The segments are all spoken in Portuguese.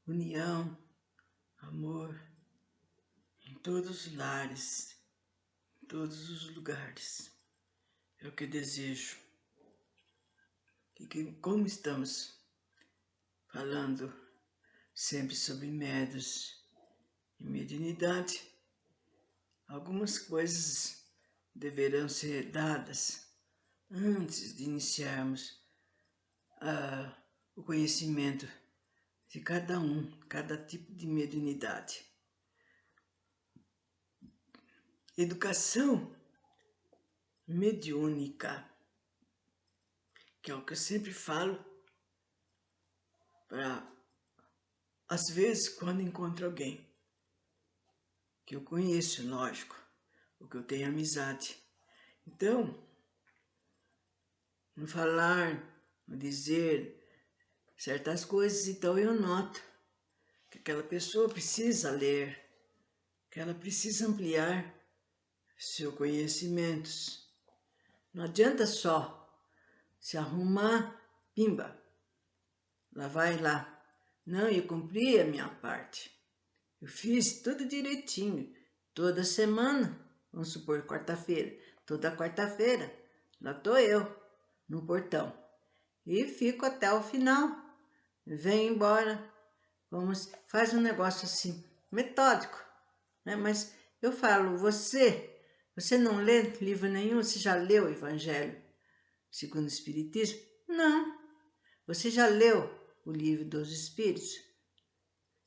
união, amor em todos os lares, em todos os lugares. É o que desejo. E como estamos falando sempre sobre médiuns e mediunidade, algumas coisas deverão ser dadas antes de iniciarmos o conhecimento de cada tipo de mediunidade. Educação mediúnica, que é o que eu sempre falo, para, às vezes, quando encontro alguém que eu conheço, lógico, ou que eu tenho amizade. Então, no falar, no dizer certas coisas, então eu noto que aquela pessoa precisa ler, que ela precisa ampliar seus conhecimentos. Não adianta só se arrumar, pimba, lá vai lá. Não, eu cumpri a minha parte. Eu fiz tudo direitinho. Toda semana, vamos supor, quarta-feira. Toda quarta-feira, lá estou eu, no portão. E fico até o final. Venho embora. Faz um negócio assim, metódico, né? Mas eu falo, você não lê livro nenhum? Você já leu o Evangelho segundo o Espiritismo? Não. Você já leu o Livro dos Espíritos?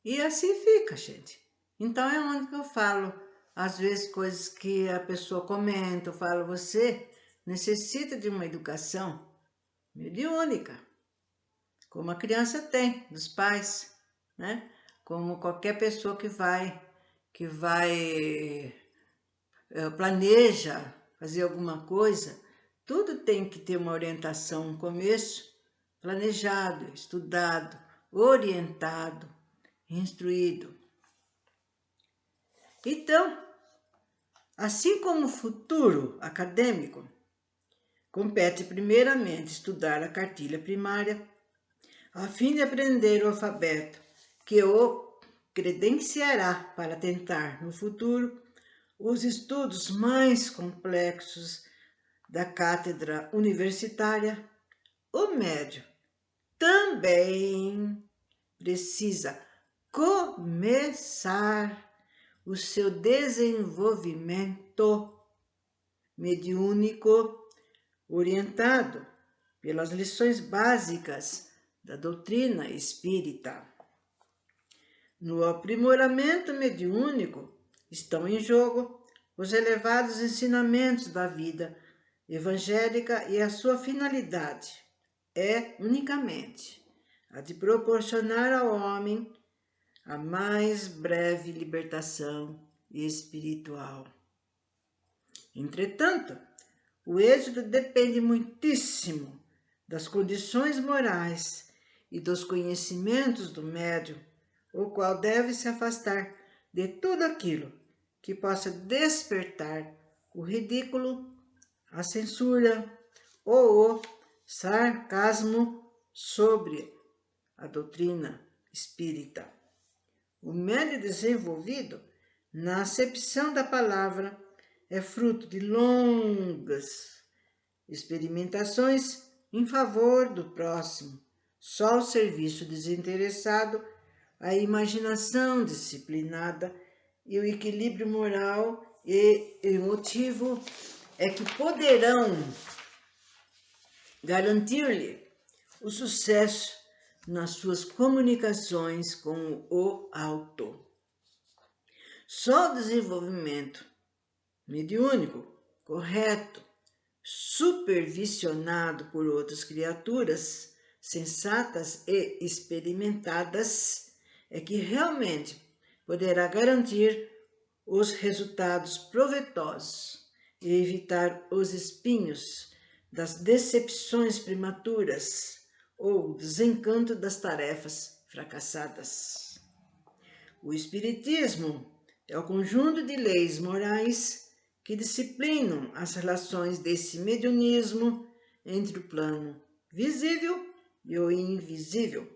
E assim fica, gente. Então é onde que eu falo, às vezes, coisas que a pessoa comenta, eu falo, você necessita de uma educação mediúnica, como a criança tem, dos pais, né? Como qualquer pessoa que planeja fazer alguma coisa, tudo tem que ter uma orientação, um começo planejado, estudado, orientado, instruído. Então, assim como o futuro acadêmico, compete primeiramente estudar a cartilha primária, a fim de aprender o alfabeto que o credenciará para tentar, no futuro, os estudos mais complexos da cátedra universitária. O médium também precisa começar o seu desenvolvimento mediúnico orientado pelas lições básicas da doutrina espírita. No aprimoramento mediúnico estão em jogo os elevados ensinamentos da vida evangélica e a sua finalidade é unicamente a de proporcionar ao homem a mais breve libertação espiritual. Entretanto, o êxito depende muitíssimo das condições morais e dos conhecimentos do médium, o qual deve se afastar de tudo aquilo que possa despertar o ridículo, a censura ou o sarcasmo sobre a doutrina espírita. O médium desenvolvido, na acepção da palavra, é fruto de longas experimentações em favor do próximo, só o serviço desinteressado, a imaginação disciplinada e o equilíbrio moral e emotivo é que poderão garantir-lhe o sucesso nas suas comunicações com o alto. Só o desenvolvimento mediúnico correto, supervisionado por outras criaturas sensatas e experimentadas, é que realmente poderá garantir os resultados proveitosos e evitar os espinhos das decepções prematuras ou desencanto das tarefas fracassadas. O Espiritismo é o conjunto de leis morais que disciplinam as relações desse mediunismo entre o plano visível e o invisível,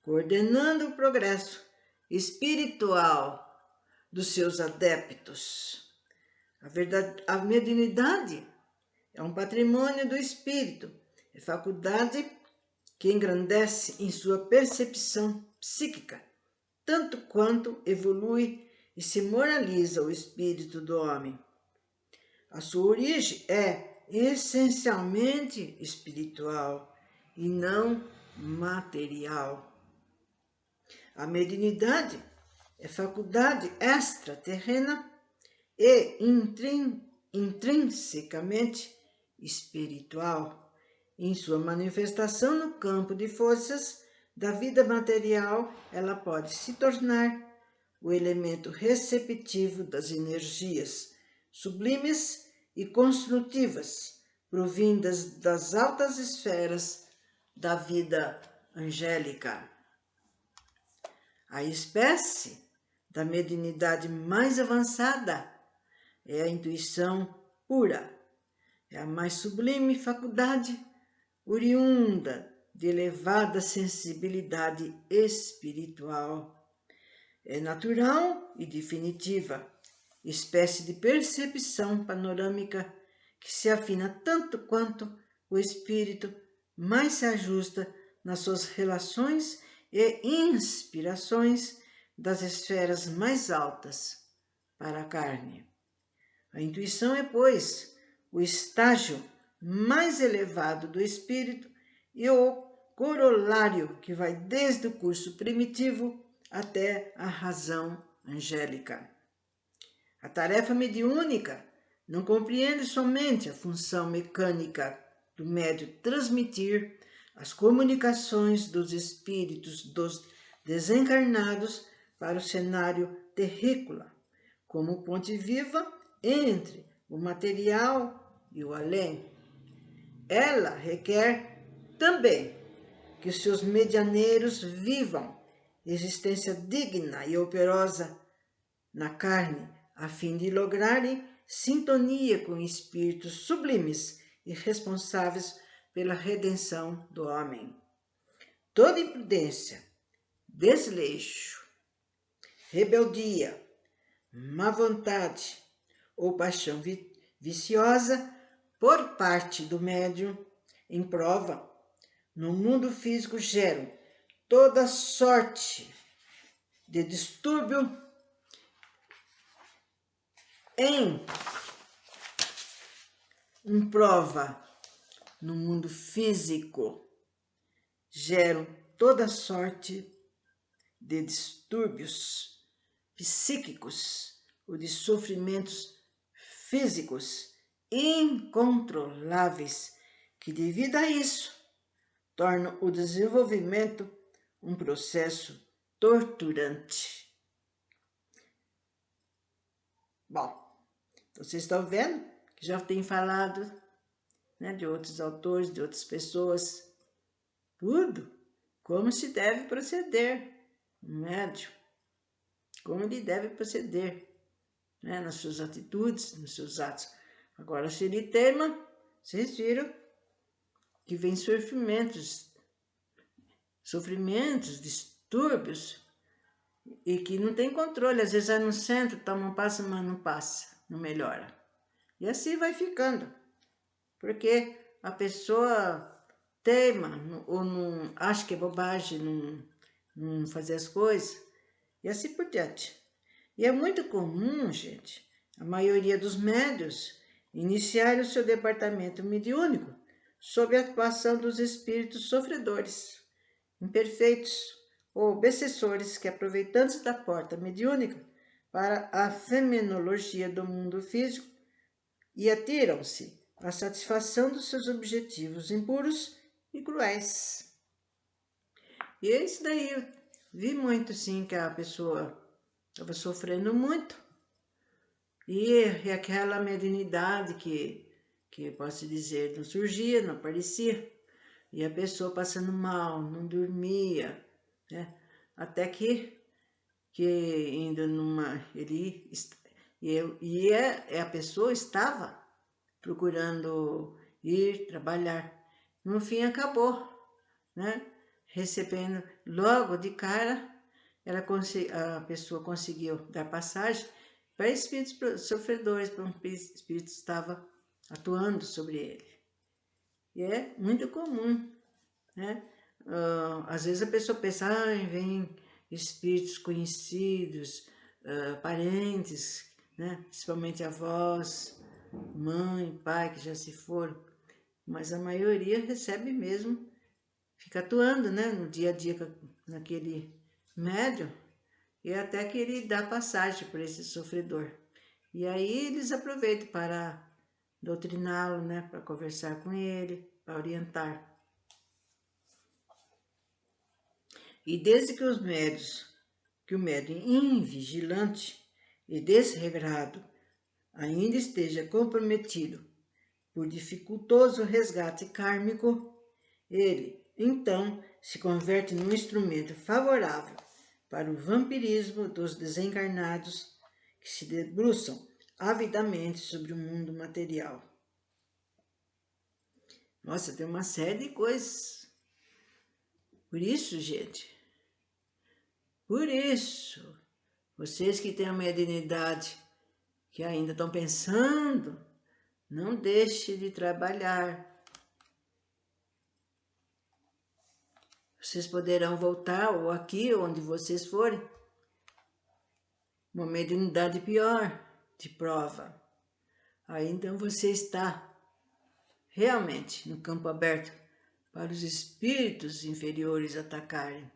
coordenando o progresso espiritual dos seus adeptos. A mediunidade é um patrimônio do espírito, é faculdade que engrandece em sua percepção psíquica, tanto quanto evolui e se moraliza o espírito do homem. A sua origem é essencialmente espiritual e não material. A mediunidade é faculdade extraterrena e intrinsecamente espiritual. Em sua manifestação no campo de forças da vida material, ela pode se tornar o elemento receptivo das energias sublimes e construtivas, provindas das altas esferas da vida angélica. A espécie da mediunidade mais avançada é a intuição pura, é a mais sublime faculdade oriunda de elevada sensibilidade espiritual. É natural e definitiva, espécie de percepção panorâmica que se afina tanto quanto o espírito mais se ajusta nas suas relações e inspirações das esferas mais altas para a carne. A intuição é, pois, o estágio mais elevado do espírito e o corolário que vai desde o curso primitivo até a razão angélica. A tarefa mediúnica não compreende somente a função mecânica do médium transmitir as comunicações dos espíritos dos desencarnados para o cenário terrícola, como ponte viva entre o material e o além. Ela requer também que os seus medianeiros vivam existência digna e operosa na carne, a fim de lograrem sintonia com espíritos sublimes e responsáveis pela redenção do homem. Toda imprudência, desleixo, rebeldia, má vontade ou paixão viciosa por parte do médium em prova no mundo físico geram toda sorte de distúrbio em prova no mundo físico, geram toda sorte de distúrbios psíquicos ou de sofrimentos físicos incontroláveis, que devido a isso tornam o desenvolvimento um processo torturante. Bom, vocês estão vendo que já tenho falado, né, de outros autores, de outras pessoas, tudo como se deve proceder um médium, como ele deve proceder, né, nas suas atitudes, nos seus atos. Agora, se ele teima, vocês viram que vem sofrimentos, distúrbios, e que não tem controle. Às vezes vai no centro, toma um passo, mas não passa, não melhora. E assim vai ficando, porque a pessoa teima ou não acha que é bobagem não fazer as coisas, e assim por diante. E é muito comum, gente, a maioria dos médiuns iniciar o seu departamento mediúnico sob a atuação dos espíritos sofredores, imperfeitos ou obsessores que, aproveitando-se da porta mediúnica para a fenomenologia do mundo físico, e atiram-se à satisfação dos seus objetivos impuros e cruéis. E é isso daí, eu vi muito sim que a pessoa estava sofrendo muito, e aquela mediunidade que posso dizer, não surgia, não aparecia, e a pessoa passando mal, não dormia, né? Até que indo numa, a pessoa estava procurando ir trabalhar. No fim acabou, né, recebendo logo de cara, a pessoa conseguiu dar passagem para espíritos sofredores, para um espírito que estava atuando sobre ele. E é muito comum, né? Às vezes a pessoa pensa, vem espíritos conhecidos, parentes, né? Principalmente avós, mãe, pai que já se foram, mas a maioria recebe mesmo, fica atuando, né? No dia a dia naquele médium, e até que ele dá passagem para esse sofredor. E aí eles aproveitam para doutriná-lo, né? Para conversar com ele, para orientar. E desde que o médium invigilante e desregrado ainda esteja comprometido por dificultoso resgate kármico, ele, então, se converte num instrumento favorável para o vampirismo dos desencarnados que se debruçam avidamente sobre o mundo material. Nossa, tem uma série de coisas. Por isso, gente, por isso, vocês que têm a mediunidade, que ainda estão pensando, não deixe de trabalhar. Vocês poderão voltar, ou aqui, onde vocês forem, uma mediunidade pior, de prova. Aí então você está realmente no campo aberto para os espíritos inferiores atacarem.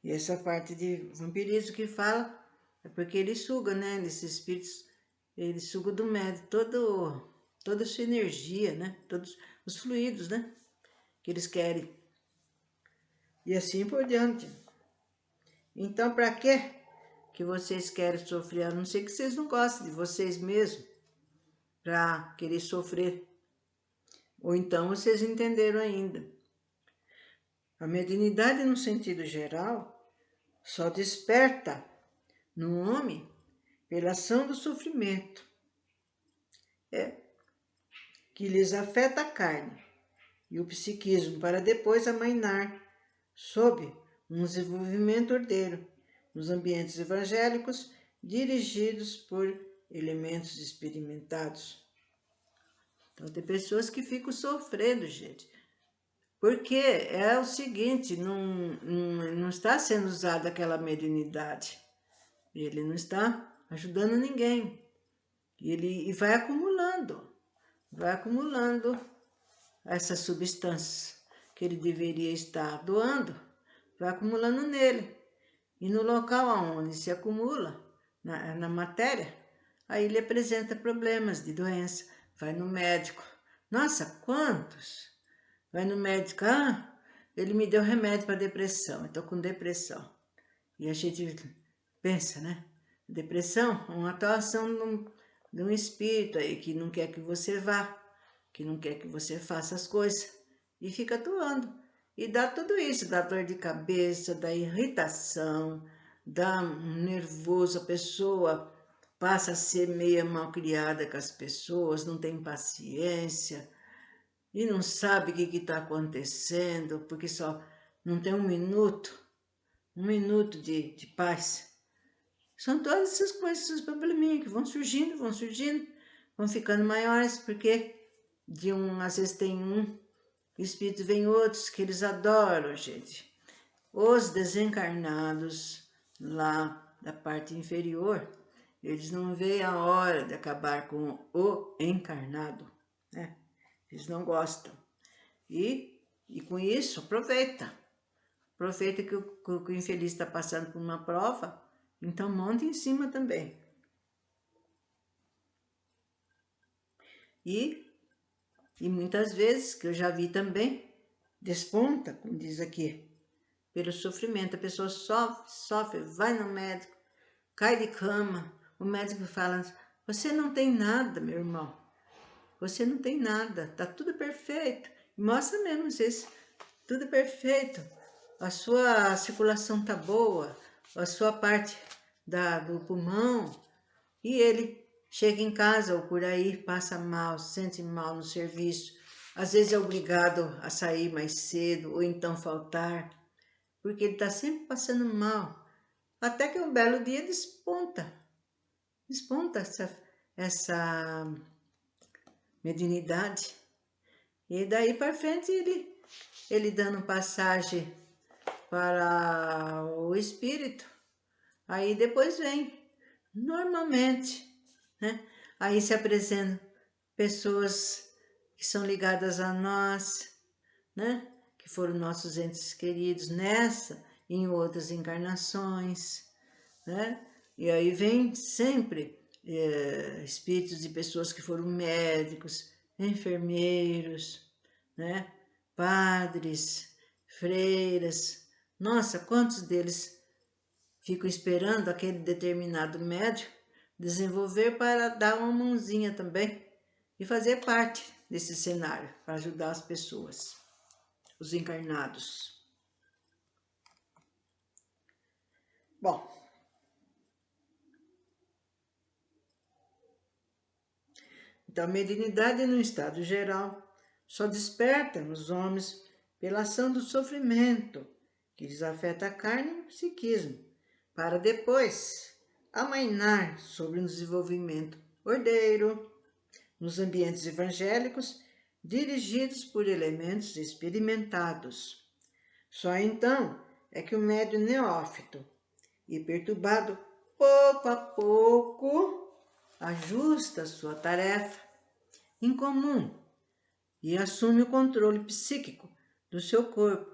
E essa parte de vampirismo que fala é porque ele suga, né? Esses espíritos, ele suga do médium toda a sua energia, né? Todos os fluidos, né? Que eles querem. E assim por diante. Então, para que vocês querem sofrer? A não ser que vocês não gostem de vocês mesmos para querer sofrer. Ou então vocês entenderam ainda. A mediunidade, no sentido geral, só desperta no homem pela ação do sofrimento, que lhes afeta a carne e o psiquismo, para depois amainar sob um desenvolvimento ordeiro nos ambientes evangélicos dirigidos por elementos experimentados. Então tem pessoas que ficam sofrendo, gente, porque é o seguinte, não está sendo usada aquela mediunidade, ele não está ajudando ninguém, e vai acumulando essa substância que ele deveria estar doando, vai acumulando nele. E no local onde se acumula, na matéria, aí ele apresenta problemas de doença, vai no médico. Nossa, quantos? Vai no médico, ele me deu remédio para depressão, eu estou com depressão. E a gente pensa, né? Depressão é uma atuação de um espírito aí que não quer que você vá, que não quer que você faça as coisas, e fica atuando. E dá tudo isso, dá dor de cabeça, dá irritação, dá um nervoso, a pessoa passa a ser meio mal criada com as pessoas, não tem paciência, e não sabe o que está acontecendo, porque só não tem um minuto de paz. São todas essas coisas, esses probleminhas que vão surgindo, vão ficando maiores, porque às vezes tem um espírito, vem outros que eles adoram, gente. Os desencarnados lá da parte inferior, eles não veem a hora de acabar com o encarnado, né? Eles não gostam. E com isso, aproveita que o infeliz está passando por uma prova, então monta em cima também. E muitas vezes, que eu já vi também, desponta, como diz aqui, pelo sofrimento. A pessoa sofre, vai no médico, cai de cama, o médico fala, você não tem nada, meu irmão, você não tem nada, tá tudo perfeito. Mostra mesmo, vocês, tudo perfeito, a sua circulação tá boa, a sua parte do pulmão, e ele chega em casa ou por aí, passa mal, se sente mal no serviço, às vezes é obrigado a sair mais cedo ou então faltar, porque ele está sempre passando mal, até que um belo dia desponta essa mediunidade. E daí para frente ele dando passagem para o espírito, aí depois vem, normalmente, né? Aí se apresentam pessoas que são ligadas a nós, né? Que foram nossos entes queridos nessa e em outras encarnações, né? E aí vem sempre espíritos de pessoas que foram médicos, enfermeiros, né? Padres, freiras. Nossa, quantos deles ficam esperando aquele determinado médium desenvolver para dar uma mãozinha também e fazer parte desse cenário para ajudar as pessoas, os encarnados. Bom, então a mediunidade no estado geral só desperta nos homens pela ação do sofrimento que lhes afeta a carne e o psiquismo, para depois amainar sobre um desenvolvimento ordeiro nos ambientes evangélicos dirigidos por elementos experimentados. Só então é que o médium neófito e perturbado pouco a pouco ajusta sua tarefa em comum e assume o controle psíquico do seu corpo,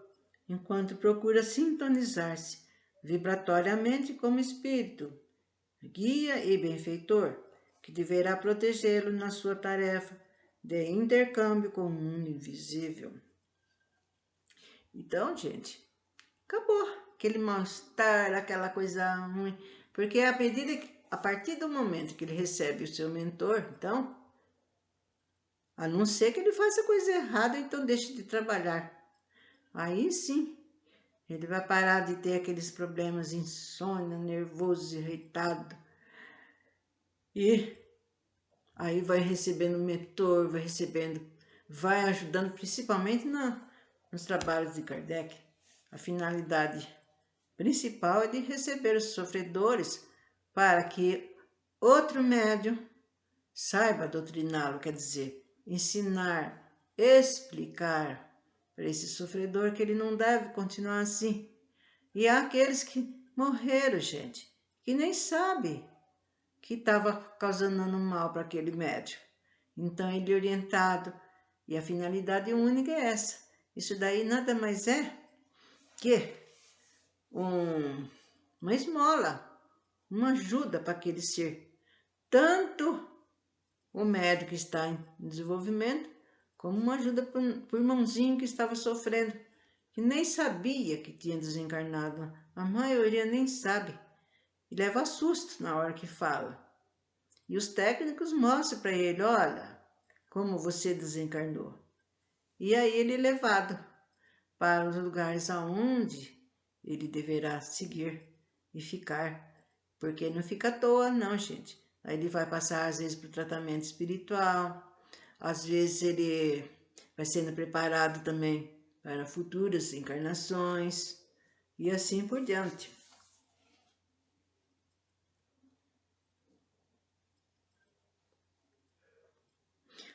enquanto procura sintonizar-se vibratoriamente como espírito, guia e benfeitor, que deverá protegê-lo na sua tarefa de intercâmbio com o mundo invisível. Então, gente, acabou aquele mal-estar, aquela coisa ruim, porque a partir do momento que ele recebe o seu mentor, então, a não ser que ele faça coisa errada, então deixe de trabalhar. Aí sim, ele vai parar de ter aqueles problemas, insônia, nervoso, irritado. E aí vai recebendo mentor, vai ajudando principalmente nos trabalhos de Kardec. A finalidade principal é de receber os sofredores para que outro médium saiba doutriná-lo, quer dizer, ensinar, explicar para esse sofredor que ele não deve continuar assim. E há aqueles que morreram, gente, que nem sabe que estava causando mal para aquele médium. Então ele é orientado, e a finalidade única é essa. Isso daí nada mais é que uma esmola, uma ajuda para aquele ser. Tanto o médico que está em desenvolvimento, como uma ajuda para o irmãozinho que estava sofrendo, que nem sabia que tinha desencarnado. A maioria nem sabe e leva susto na hora que fala. E os técnicos mostram para ele, olha, como você desencarnou. E aí ele é levado para os lugares aonde ele deverá seguir e ficar. Porque não fica à toa, não, gente. Aí ele vai passar, às vezes, para o tratamento espiritual. Às vezes ele vai sendo preparado também para futuras encarnações. E assim por diante.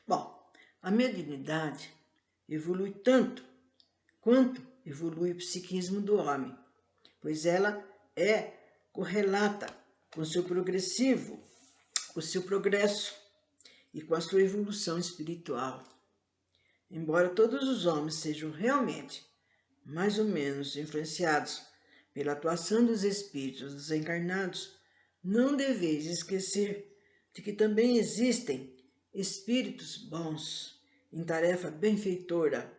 Bom, a mediunidade evolui tanto quanto evolui o psiquismo do homem, pois ela é correlata com o seu progresso e com a sua evolução espiritual. Embora todos os homens sejam realmente mais ou menos influenciados pela atuação dos espíritos desencarnados, não deveis esquecer de que também existem espíritos bons em tarefa benfeitora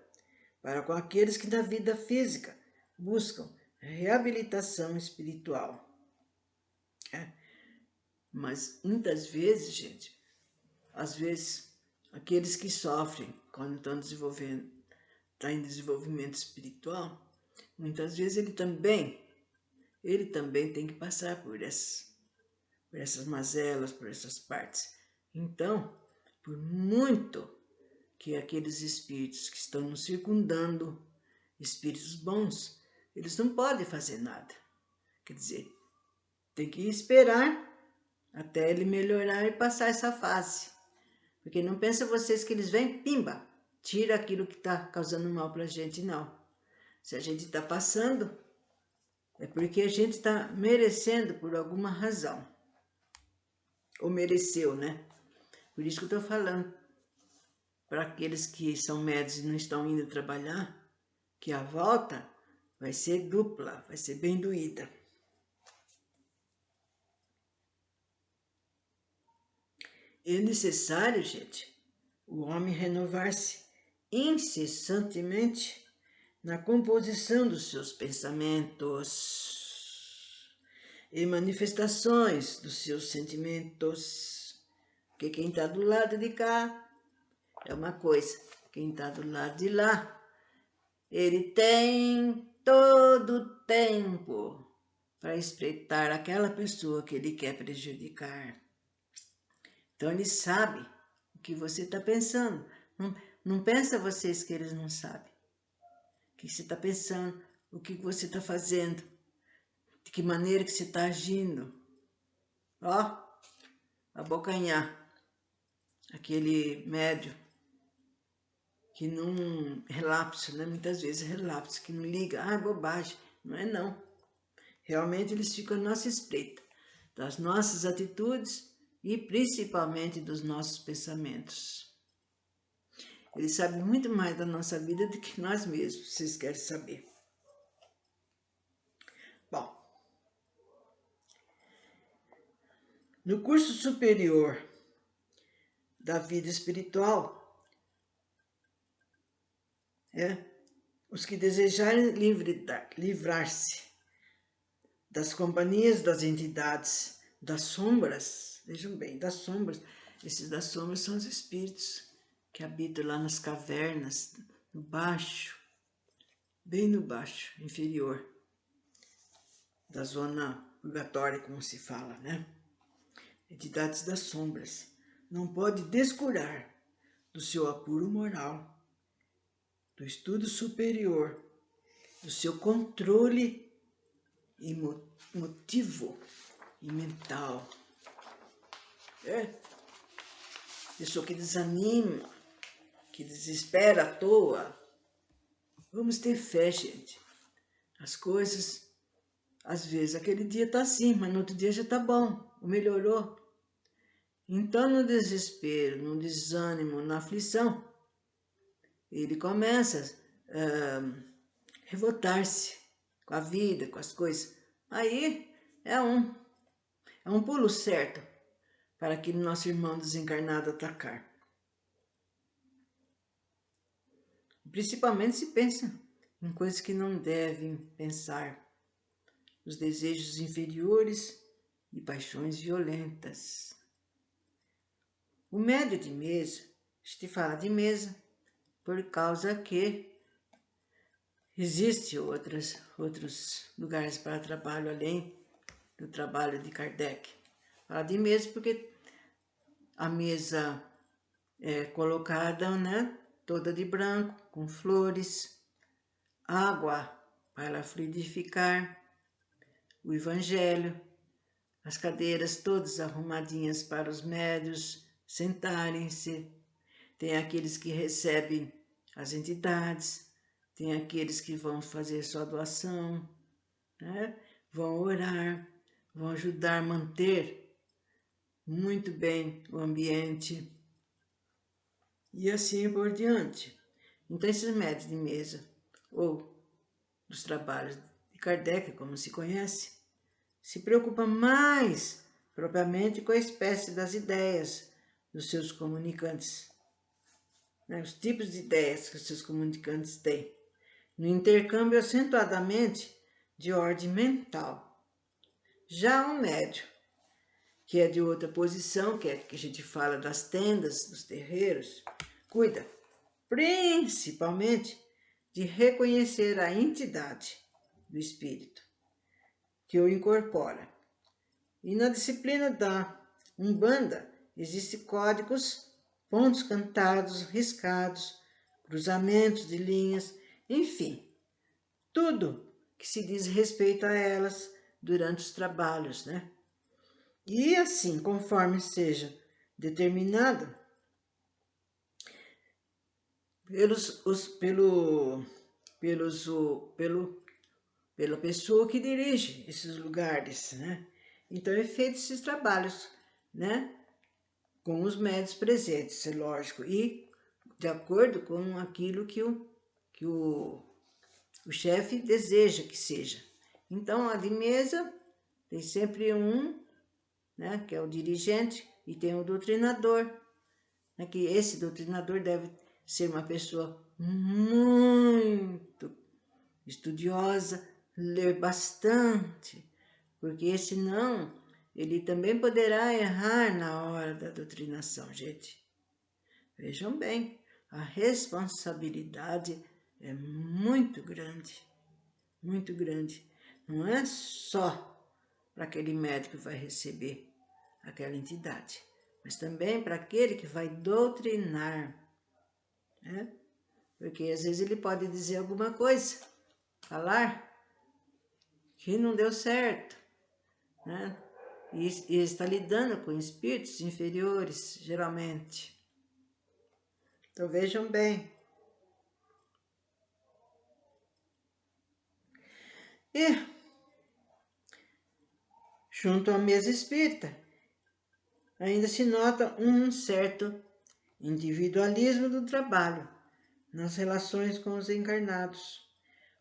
para com aqueles que na vida física buscam reabilitação espiritual. Mas muitas vezes, gente, às vezes aqueles que sofrem quando estão em desenvolvimento espiritual, muitas vezes ele também tem que passar por essas mazelas, por essas partes. Então, por muito que aqueles espíritos que estão nos circundando, espíritos bons, eles não podem fazer nada. Quer dizer, tem que esperar até ele melhorar e passar essa fase. Porque não pensa vocês que eles vêm, pimba, tira aquilo que está causando mal para a gente, não. Se a gente está passando, é porque a gente está merecendo por alguma razão. Ou mereceu, né? Por isso que eu estou falando. Para aqueles que são médios e não estão indo trabalhar, que a volta vai ser dupla, vai ser bem doída. É necessário, gente, o homem renovar-se incessantemente na composição dos seus pensamentos e manifestações dos seus sentimentos. Porque quem está do lado de cá é uma coisa, quem está do lado de lá, ele tem todo o tempo para espreitar aquela pessoa que ele quer prejudicar. Então ele sabe o que você está pensando. Não pensa vocês que eles não sabem. O que você está pensando, o que você está fazendo, de que maneira que você está agindo. Ó, abocanhar aquele médio que não relapso, né? Muitas vezes relapso, que não liga, bobagem, não é não. Realmente eles ficam à nossa espreita, das nossas atitudes e principalmente dos nossos pensamentos. Eles sabem muito mais da nossa vida do que nós mesmos, vocês querem saber. Bom, no curso superior da vida espiritual, os que desejarem livrar-se das companhias das entidades das sombras, vejam bem, das sombras, esses das sombras são os espíritos que habitam lá nas cavernas, no baixo, bem no baixo, inferior, da zona purgatória, como se fala, né? Entidades das sombras. Não pode descurar do seu apuro moral, do estudo superior, do seu controle emotivo e mental. Pessoa que desanima, que desespera à toa. Vamos ter fé, gente. As coisas, às vezes, aquele dia tá assim, mas no outro dia já tá bom, ou melhorou. Então, no desespero, no desânimo, na aflição, ele começa a revoltar-se com a vida, com as coisas. Aí é um pulo certo para aquele nosso irmão desencarnado atacar. Principalmente se pensa em coisas que não devem pensar, os desejos inferiores e paixões violentas. O médio de mesa, a gente fala de mesa, por causa que existem outros lugares para trabalho além do trabalho de Kardec. Fala de mesa porque a mesa é colocada, né, toda de branco, com flores, água para fluidificar, o evangelho, as cadeiras todas arrumadinhas para os médios sentarem-se. Tem aqueles que recebem as entidades, tem aqueles que vão fazer sua doação, né? Vão orar, vão ajudar a manter muito bem o ambiente e assim por diante. Então, esses médios de mesa, ou dos trabalhos de Kardec, como se conhece, se preocupa mais propriamente com a espécie das ideias dos seus comunicantes, né? Os tipos de ideias que os seus comunicantes têm, no intercâmbio acentuadamente de ordem mental. Já o médio, que é de outra posição, que é que a gente fala das tendas, dos terreiros, cuida principalmente de reconhecer a entidade do espírito que o incorpora. E na disciplina da Umbanda existem códigos pontos cantados, riscados, cruzamentos de linhas, enfim, tudo que se diz respeito a elas durante os trabalhos, né? E assim, conforme seja determinado pela pessoa que dirige esses lugares, né? Então é feito esses trabalhos, né? Com os médios presentes, é lógico, e de acordo com aquilo que o chefe deseja que seja. Então, a de mesa tem sempre um, né, que é o dirigente, e tem o doutrinador, né, que esse doutrinador deve ser uma pessoa muito estudiosa, ler bastante, porque senão ele também poderá errar na hora da doutrinação, gente. Vejam bem, a responsabilidade é muito grande, muito grande. Não é só para aquele médico que vai receber aquela entidade, mas também para aquele que vai doutrinar, né? Porque às vezes ele pode dizer alguma coisa, falar que não deu certo, né? E está lidando com espíritos inferiores, geralmente. Então vejam bem. E junto à mesa espírita, ainda se nota um certo individualismo do trabalho nas relações com os encarnados,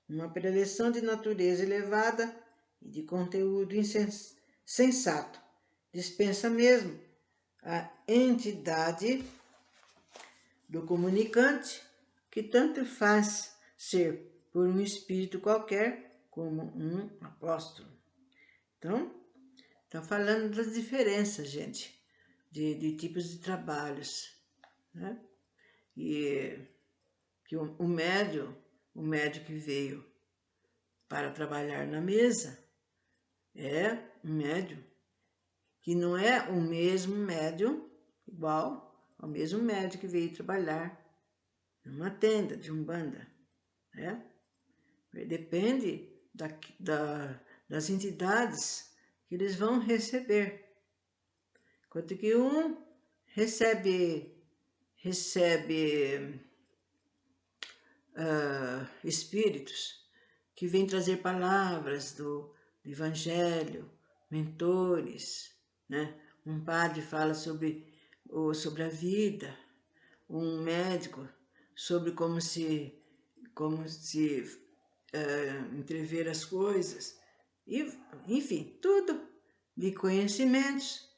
uma preleção de natureza elevada e de conteúdo sensato. Dispensa mesmo a entidade do comunicante, que tanto faz ser por um espírito qualquer como um apóstolo. Então, está falando das diferenças, gente, de tipos de trabalhos, né? E que o médio que veio para trabalhar na mesa é um médium que não é o mesmo médium igual ao mesmo médium que veio trabalhar numa tenda de umbanda, né? Depende das entidades que eles vão receber. Enquanto que um recebe espíritos que vêm trazer palavras do Evangelho, mentores, né? Um padre fala sobre a vida, um médico sobre como se entrever as coisas, e, enfim, tudo de conhecimentos,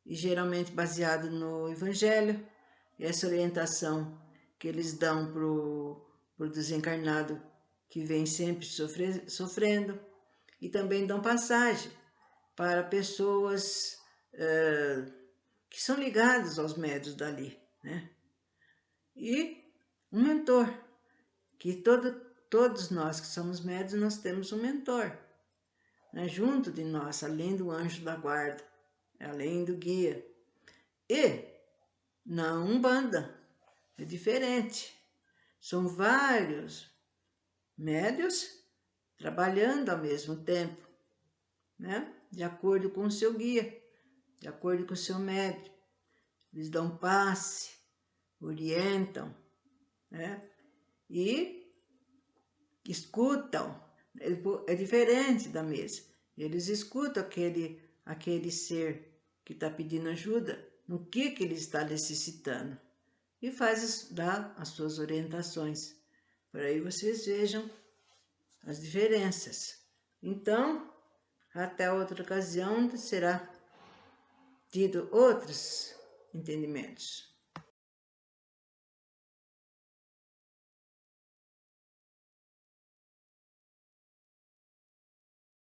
e geralmente baseado no Evangelho. E essa orientação que eles dão para o desencarnado que vem sempre sofrendo, e também dão passagem para pessoas que são ligadas aos médios dali, né? E um mentor, que todos nós que somos médios, nós temos um mentor, né, junto de nós, além do anjo da guarda, além do guia. E na Umbanda é diferente. São vários médios trabalhando ao mesmo tempo, né? De acordo com o seu guia, de acordo com o seu médio. Eles dão passe, orientam, né? E escutam. É diferente da mesa. Eles escutam aquele ser que está pedindo ajuda, no que ele está necessitando, e dá as suas orientações. Por aí vocês vejam as diferenças. Então, até outra ocasião será tido outros entendimentos.